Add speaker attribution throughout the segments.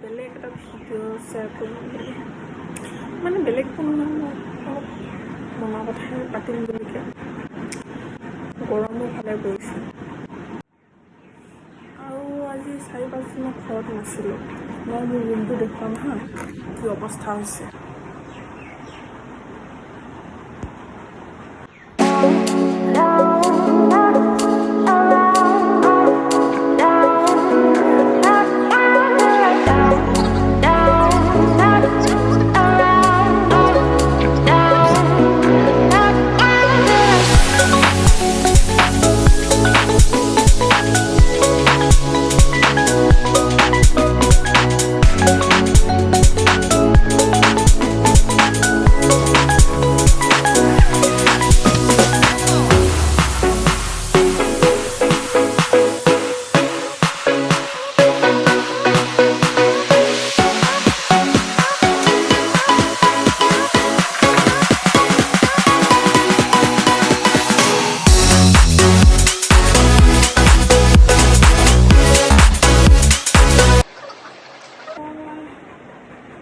Speaker 1: বেলেগ এটা video' share কৰিম বুলি মানে বেলেগ কোনো অলপ মনৰ কথাই পাতিম বুলিকৈ গৰমো ভালে পৰিছে আৰু আজি 4-5 দিন মই ঘৰত নাছিলোঁ মই মোৰ ৰুমটো দেখুৱাম হা কি অৱস্থা হৈছে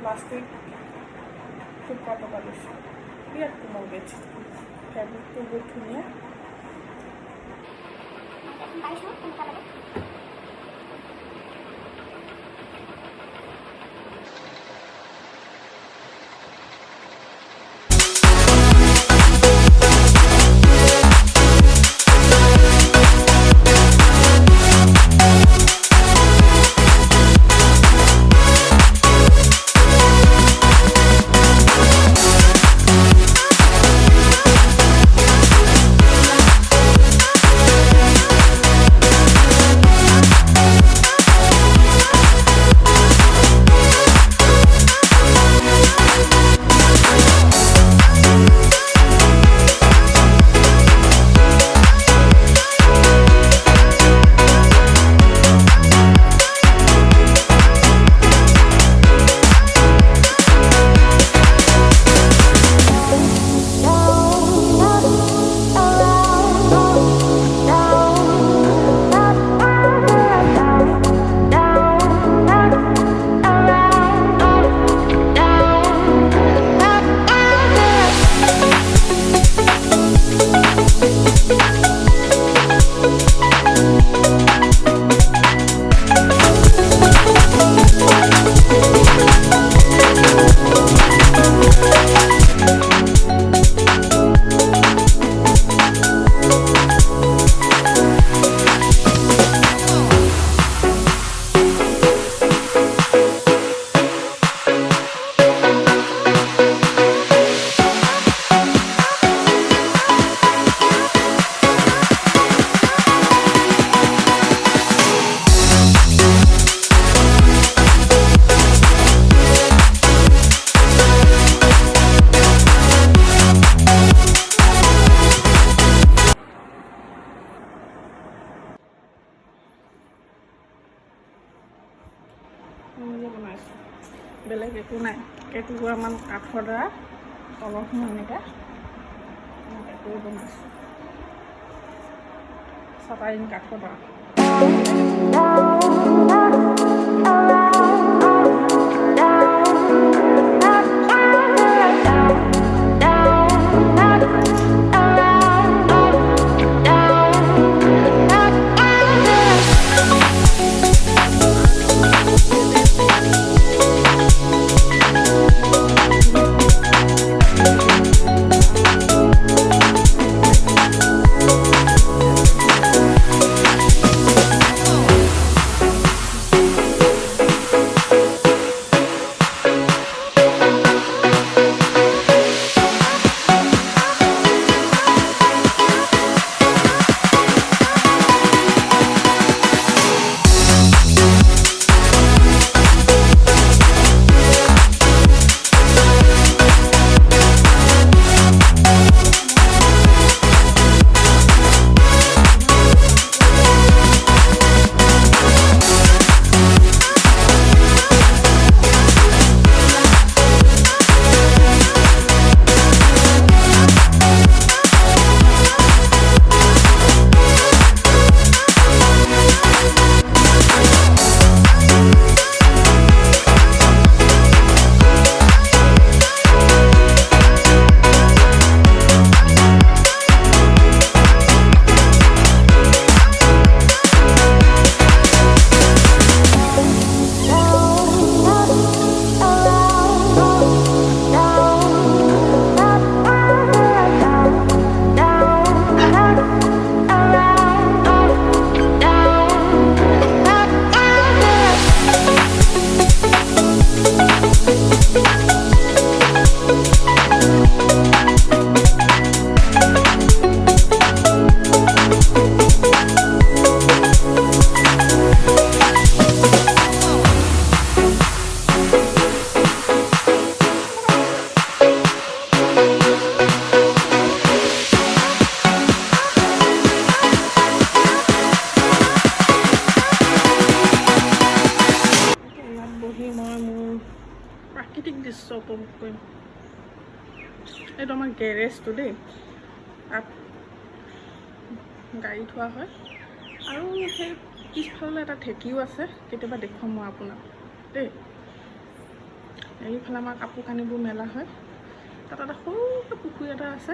Speaker 1: প্লাষ্টিক টুকুৰা টুকুৰা দিছোঁ বিৰাট কোমল বেডশ্বীটটো ফেব্ৰিকটো বহুত ধুনীয়া বনাইছোঁ বেলেগ একো নাই কেইটুকুৰামান কাঠৰ দ্বাৰা তলৰখিনি এনেকৈ কৰি বনাইছোঁ চাটাৰিং কাঠৰ দ্বাৰা বহি মই মোৰ প্ৰাকৃতিক দৃশ্য উপভোগ কৰিম। এইটো আমাৰ গেৰেজটো দেই, তাত গাড়ী থোৱা হয় আৰু সেই পিছফালে এটা ঢেঁকীও আছে, কেতিয়াবা দেখুৱাম মই আপোনাক দেই। এইফালে আমাৰ কাপোৰ কানিবোৰ মেলা হয়, তাত এটা সৰুকৈ পুখুৰী এটা আছে।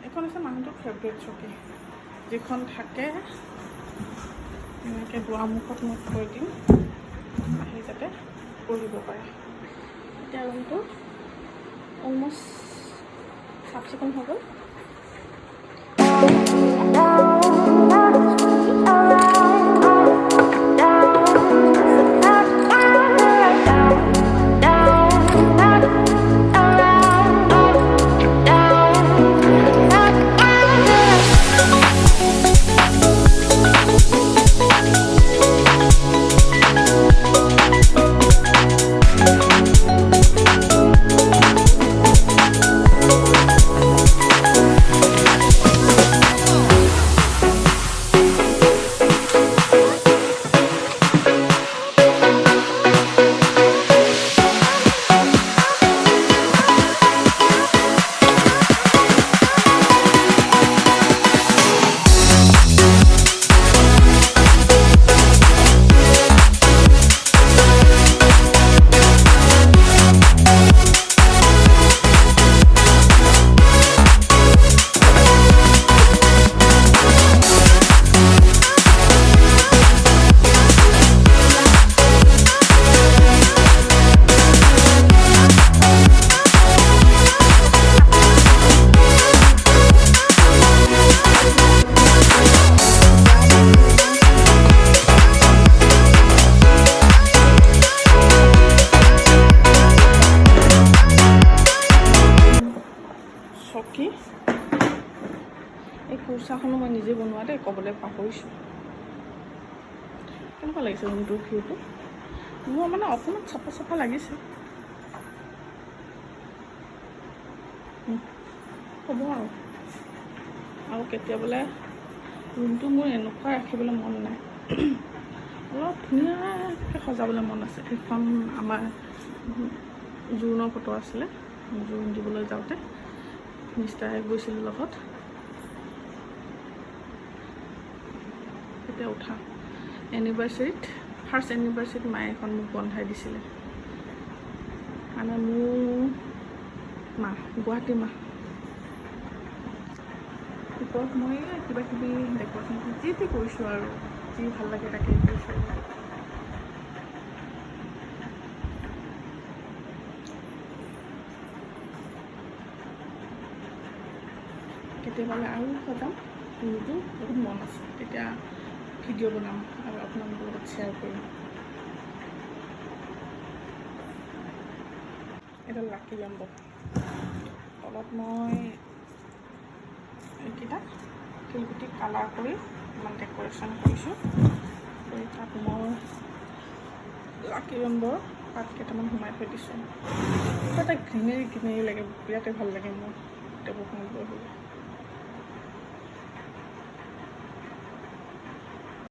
Speaker 1: এইখন হৈছে মানুহটোৰ ফেভৰেট চকী, যিখন থাকে এনেকৈ দুৱাৰমুখত মই থৈ দিম, আহি যাতে পঢ়িব পাৰে। এতিয়া ৰুমটো অলমষ্ট চাফ চিকুণ হৈ গ'ল। এই কুৰ্চাখনো মই নিজে বনোৱা দেই, ক'বলৈ পাহৰিছোঁ। কেনেকুৱা লাগিছে ৰুমটোৰ ভিউটো? মোৰ মানে অকণমান চাফা চাফা লাগিছে, হ'ব আৰু কেতিয়াবলৈ ৰুমটো মোৰ এনেকুৱা ৰাখিবলৈ মন নাই, অলপ ধুনীয়াকৈ সজাবলৈ মন আছে। সেইখন আমাৰ জোৰোণৰ ফটো আছিলে, জোৰোণ দিবলৈ যাওঁতে মিষ্টাৰে গৈছিলোঁ লগত, এতিয়া উঠা এনিভাৰ্চাৰীত, ফাৰ্ষ্ট এনিভাৰ্চাৰীত মায়ে এখন মোক বন্ধাই দিছিলে, মানে মোৰ মা গুৱাহাটী মা। ওপৰত মই কিবা কিবি ডেক'ৰেশ্যন যি কৰিছোঁ আৰু যি ভাল লাগে তাকে কৰিছোঁ। কেতিয়াবালৈ আৰু সজাম, ৰুমটো বহুত মন আছে, তেতিয়া ভিডিঅ' বনাম আৰু আপোনালোকৰ লগত শ্বেয়াৰ কৰিম। এডাল লাকি বেম্ব, তলত মই এইকেইটা শিলগুটি কালাৰ কৰি অকণমান ডেক'ৰেশ্যন কৰিছোঁ। তাত মই লাকি নম্বৰ পাত কেইটামান সোমাই থৈ দিছোঁ। এটা গ্ৰীনেৰী লাগে, বিৰাটেই ভাল লাগে মোৰ টেবুলখনত বহিলে।